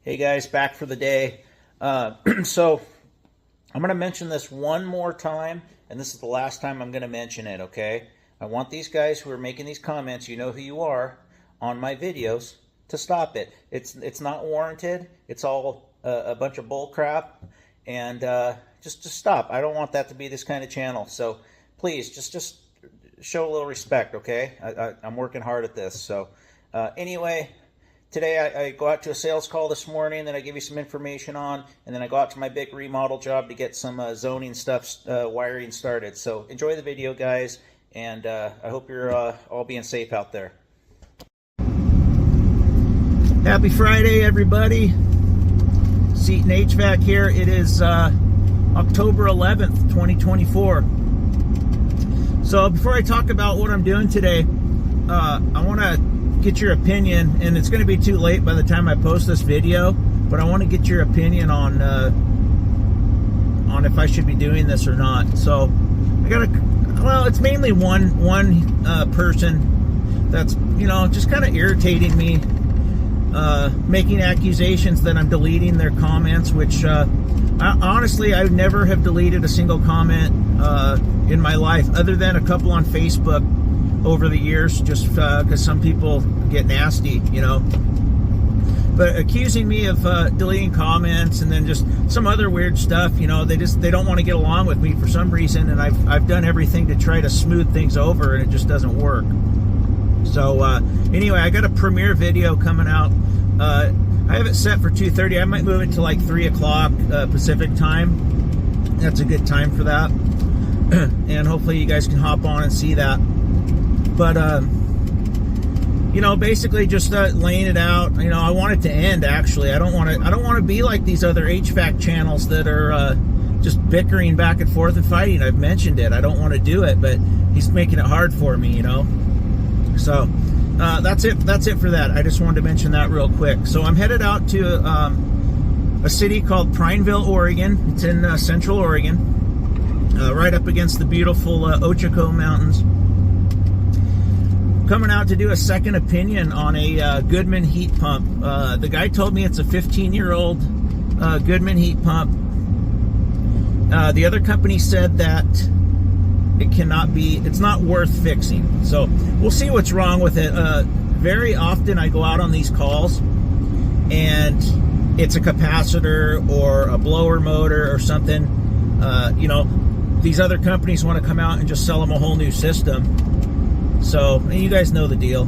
Hey guys, back for the day. So I'm going to mention this one more time, and this is the last time I'm going to mention it, okay? I want these guys who are making these comments, you know who you are, on my videos, to stop it. It's not warranted. It's all a bunch of bull crap, and just stop. I don't want that to be this kind of channel. So please, just show a little respect, okay? I'm working hard at this. So anyway, today I go out to a sales call this morning that I give you some information on, and then I go out to my big remodel job to get some zoning stuff, wiring started. So enjoy the video, guys, and I hope you're all being safe out there. Happy Friday, everybody. Seton HVAC here. It is October 11th, 2024. So before I talk about what I'm doing today, I want to get your opinion, and it's going to be too late by the time I post this video, but I want to get your opinion on if I should be doing this or not. So I got it's mainly one person that's, just kind of irritating me, making accusations that I'm deleting their comments, which honestly, I would never have deleted a single comment in my life, other than a couple on Facebook over the years, just because some people get nasty, but accusing me of deleting comments and then just some other weird stuff, they don't want to get along with me for some reason, and I've done everything to try to smooth things over, and it just doesn't work. So anyway, I got a premiere video coming out. I have it set for 2:30. I might move it to like 3 o'clock Pacific time. That's a good time for that, and hopefully you guys can hop on and see that. But basically just laying it out. I want it to end. Actually, I don't want to be like these other HVAC channels that are just bickering back and forth and fighting. I've mentioned it. I don't want to do it, but he's making it hard for me. So that's it for that. I just wanted to mention that real quick. So I'm headed out to a city called Prineville, Oregon. It's in Central Oregon, right up against the beautiful Ochako Mountains. Coming out to do a second opinion on a Goodman heat pump. The guy told me it's a 15-year-old Goodman heat pump. The other company said that it's not worth fixing. So we'll see what's wrong with it. Very often I go out on these calls and it's a capacitor or a blower motor or something. These other companies want to come out and just sell them a whole new system. So, and you guys know the deal.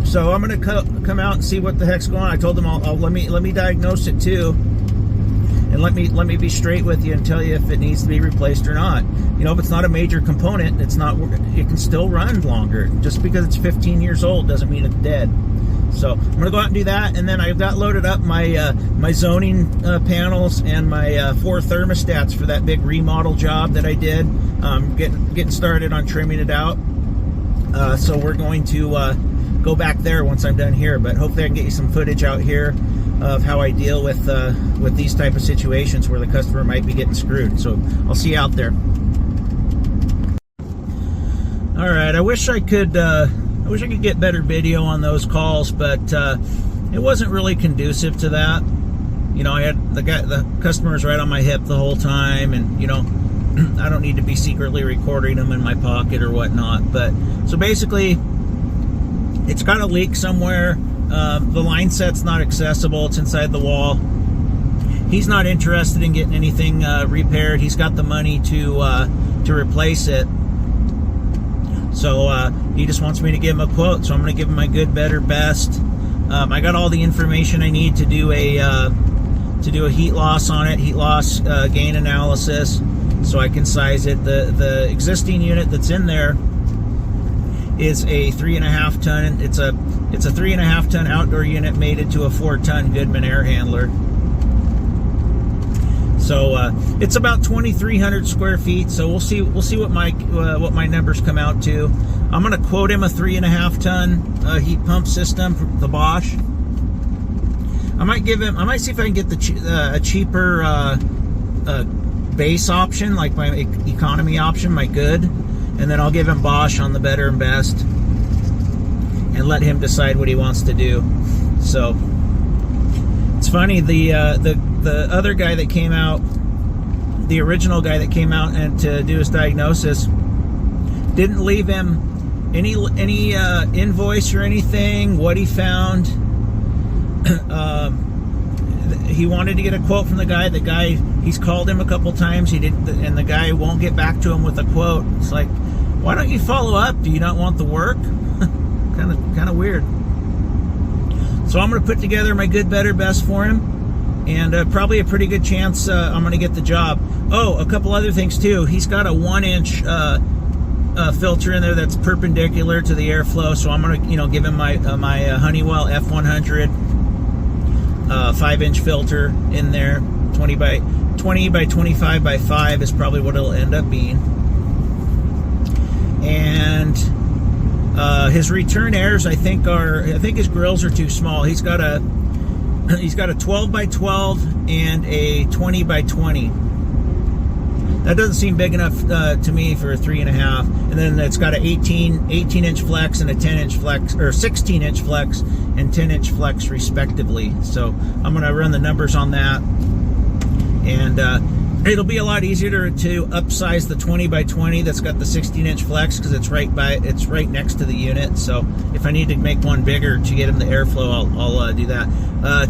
So I'm going to come out and see what the heck's going on. I told them let me diagnose it too, and let me be straight with you and tell you if it needs to be replaced or not. If it's not a major component, it can still run longer. Just because it's 15 years old doesn't mean it's dead. So I'm going to go out and do that, and then I've got loaded up my my zoning panels and my 4 thermostats for that big remodel job that I did. Getting started on trimming it out. So we're going to go back there once I'm done here, but hopefully I can get you some footage out here of how I deal with these type of situations where the customer might be getting screwed. So I'll see you out there. All right, I wish I could get better video on those calls, but it wasn't really conducive to that. I had the customer was right on my hip the whole time, and I don't need to be secretly recording them in my pocket or whatnot. But so basically, it's got a leak somewhere. The line set's not accessible. It's inside the wall. He's not interested in getting anything repaired. He's got the money to replace it. So he just wants me to give him a quote. So I'm going to give him my good, better, best. I got all the information I need to do a heat loss on it, heat loss gain analysis, so I can size it. The existing unit that's in there is a 3.5 ton. It's a 3.5 ton outdoor unit mated to a 4 ton Goodman air handler. So it's about 2,300 square feet. So we'll see what my numbers come out to. I'm going to quote him a 3.5 ton heat pump system, the Bosch. I might see if I can get a cheaper base option, like my economy option, my good, and then I'll give him Bosch on the better and best, and let him decide what he wants to do. So it's funny. The other guy that came out, the original guy that came out and to do his diagnosis, didn't leave him any invoice or anything. What he found. He wanted to get a quote from the guy. The guy, he's called him a couple times. He didn't, and the guy won't get back to him with a quote. It's like, why don't you follow up? Do you not want the work? kind of weird. So I'm going to put together my good, better, best for him, and probably a pretty good chance I'm going to get the job. Oh, a couple other things too. He's got a 1-inch filter in there that's perpendicular to the airflow. So I'm going to, give him my Honeywell F100. 5-inch filter in there. 20 by 25 by 5 is probably what it'll end up being. And his return airs, I think his grills are too small. He's got a 12 by 12 and a 20 by 20. That doesn't seem big enough to me for a 3.5. And then it's got an 18-inch flex and a 10-inch flex, or 16-inch flex and 10-inch flex respectively. So I'm going to run the numbers on that, and it'll be a lot easier to upsize the 20 by 20 that's got the 16-inch flex, because it's right next to the unit. So if I need to make one bigger to get him the airflow, I'll do that.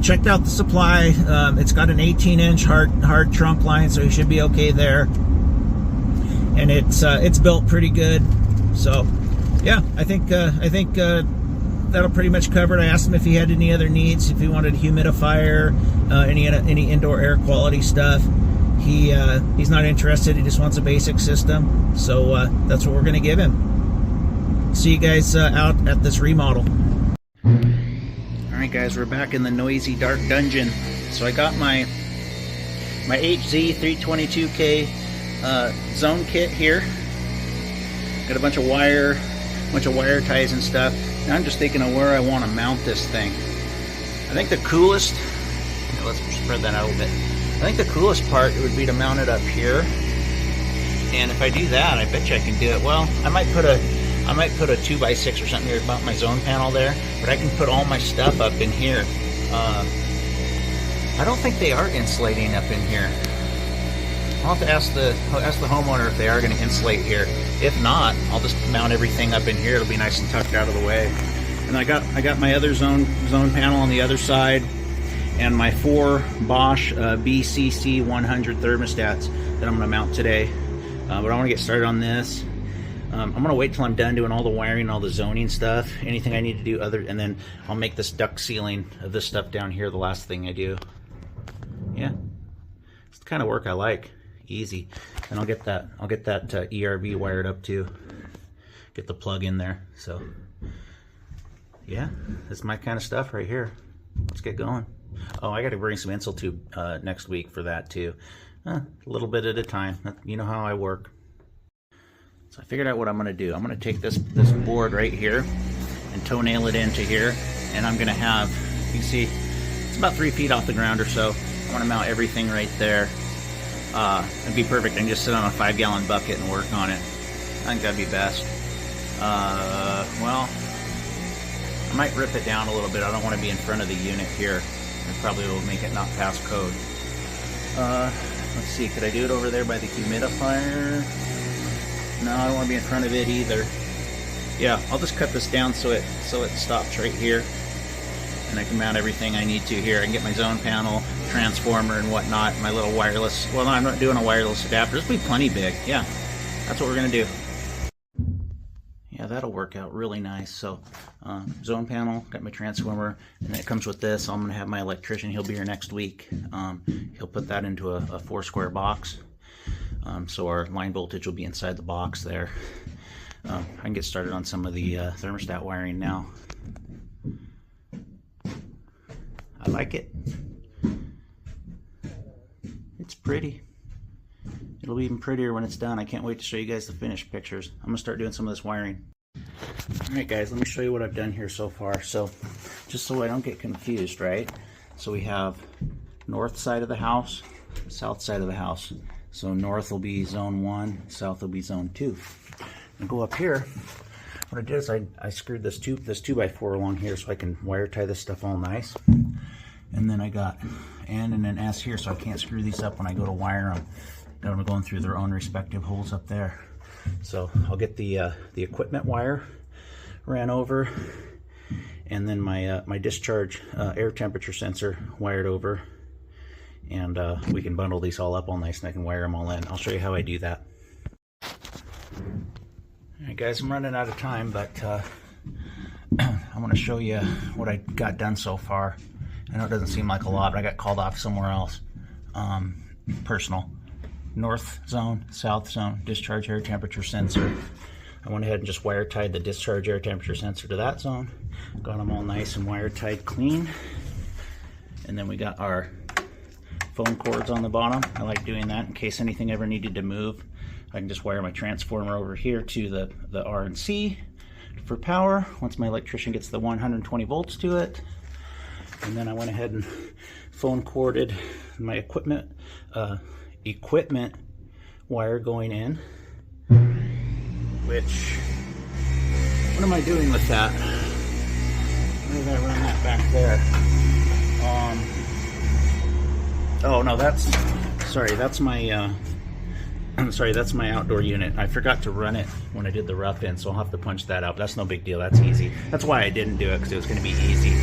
Checked out the supply. It's got an 18-inch hard trunk line, so he should be okay there. And it's built pretty good. So yeah, I think that'll pretty much cover it. I asked him if he had any other needs, if he wanted a humidifier, any indoor air quality stuff. He's not interested. He just wants a basic system. So that's what we're going to give him. See you guys out at this remodel. All right, guys, we're back in the noisy dark dungeon. So I got my HZ 322K zone kit here. Got a bunch of wire ties and stuff. Now I'm just thinking of where I want to mount this thing. I think the coolest, let's spread that out a little bit. I think the coolest part would be to mount it up here. And if I do that, I bet you I can do it. Well, I might put a 2x6 or something here about my zone panel there, but I can put all my stuff up in here. I don't think they are insulating up in here. I'll have to ask the homeowner if they are going to insulate here. If not, I'll just mount everything up in here. It'll be nice and tucked out of the way. And I got my other zone panel on the other side, and my 4 Bosch BCC 100 thermostats that I'm going to mount today. But I want to get started on this. I'm going to wait till I'm done doing all the wiring, all the zoning stuff, anything I need to do and then I'll make this duct sealing of this stuff down here the last thing I do. Yeah, it's the kind of work I like. Easy. And I'll get that ERV wired up too. Get the plug in there. So yeah, that's my kind of stuff right here. Let's get going. Oh, I got to bring some insul tube next week for that too. A little bit at a time. You know how I work. So I figured out what I'm going to do. I'm going to take this board right here and toenail it into here, and I'm going to have, you can see it's about 3 feet off the ground or so. I want to mount everything right there. It'd be perfect. I can just sit on a 5-gallon bucket and work on it. I think that'd be best. Well, I might rip it down a little bit. I don't want to be in front of the unit here. It probably will make it not pass code. Let's see, could I do it over there by the humidifier? No, I don't want to be in front of it either. Yeah, I'll just cut this down so it stops right here, and I can mount everything I need to here. I can get my zone panel, transformer, and whatnot. My little wireless. Well, no, I'm not doing a wireless adapter. This will be plenty big. Yeah, that's what we're gonna do. Yeah, that'll work out really nice. So, zone panel, got my transformer, and it comes with this. I'm gonna have my electrician. He'll be here next week. He'll put that into a 4-square box. So our line voltage will be inside the box there. I can get started on some of the thermostat wiring now. I like it. It's pretty. It'll be even prettier when it's done. I can't wait to show you guys the finished pictures. I'm gonna start doing some of this wiring. Alright guys, let me show you what I've done here so far. So, just so I don't get confused, right? So we have north side of the house, south side of the house. So north will be zone 1, south will be zone 2. And go up here. What I did is I screwed this 2x4 along here so I can wire tie this stuff all nice. And then I got N and an S here, so I can't screw these up when I go to wire them. I'm going through their own respective holes up there. So I'll get the equipment wire ran over, and then my discharge air temperature sensor wired over, and we can bundle these all up all nice and I can wire them all in. I'll show you how I do that. Alright guys, I'm running out of time, but I want to show you what I got done so far. I know it doesn't seem like a lot, but I got called off somewhere else. Personal. North zone, south zone, discharge air temperature sensor. I went ahead and just wire tied the discharge air temperature sensor to that zone. Got them all nice and wire tied clean. And then we got our phone cords on the bottom. I like doing that in case anything ever needed to move. I can just wire my transformer over here to the R and C for power once my electrician gets the 120 volts to it. And then I went ahead and phone corded my equipment wire going in, which, what am I doing with that? Where did I run that back there? Oh no, that's my that's my outdoor unit. I forgot to run it when I did the rough in, so I'll have to punch that out. But that's no big deal, that's easy. That's why I didn't do it, because it was going to be easy.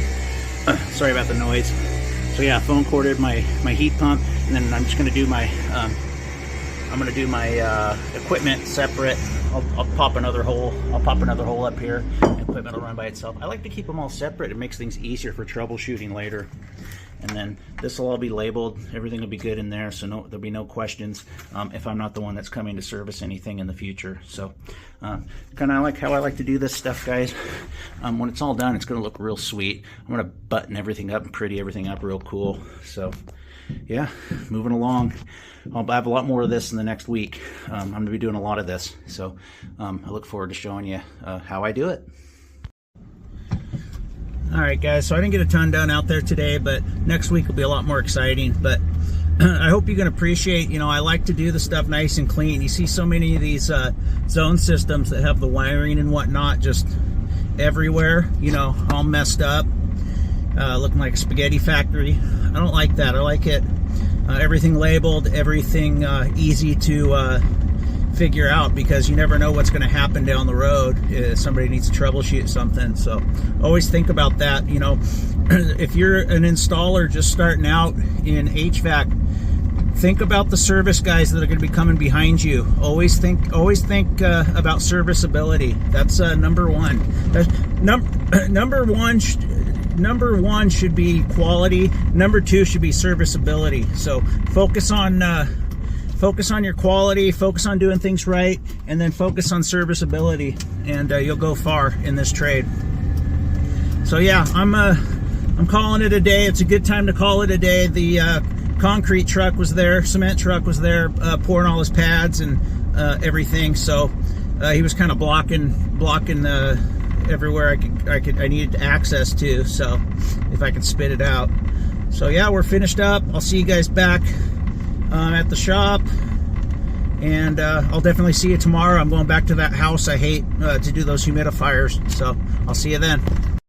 Sorry about the noise. So yeah, phone corded my heat pump, and then I'm just going to do my equipment separate. I'll pop another hole. I'll pop another hole up here. Equipment will run by itself. I like to keep them all separate. It makes things easier for troubleshooting later. And then this will all be labeled. Everything will be good in there, so there'll be no questions if I'm not the one that's coming to service anything in the future. So kind of like how I like to do this stuff, guys. When it's all done, it's going to look real sweet. I'm going to button everything up and pretty everything up real cool. So yeah, moving along. I'll have a lot more of this in the next week. I'm going to be doing a lot of this. So I look forward to showing you how I do it. Alright guys, so I didn't get a ton done out there today, but next week will be a lot more exciting. But I hope you can appreciate, I like to do the stuff nice and clean. You see so many of these zone systems that have the wiring and whatnot just everywhere, all messed up, looking like a spaghetti factory. I don't like that. I like it, everything labeled, everything easy to figure out, because you never know what's going to happen down the road if somebody needs to troubleshoot something. So always think about that. If you're an installer just starting out in HVAC, think about the service guys that are going to be coming behind you. Always think about serviceability. That's number one. Number one should be quality. Number two should be serviceability. So focus on your quality, focus on doing things right, and then focus on serviceability, and you'll go far in this trade. So yeah, I'm calling it a day. It's a good time to call it a day. The concrete truck was there, cement truck was there, pouring all his pads and everything. So he was kind of blocking everywhere I needed access to. So if I can spit it out. So yeah, we're finished up. I'll see you guys back at the shop, and I'll definitely see you tomorrow. I'm going back to that house I hate to do those humidifiers, so I'll see you then.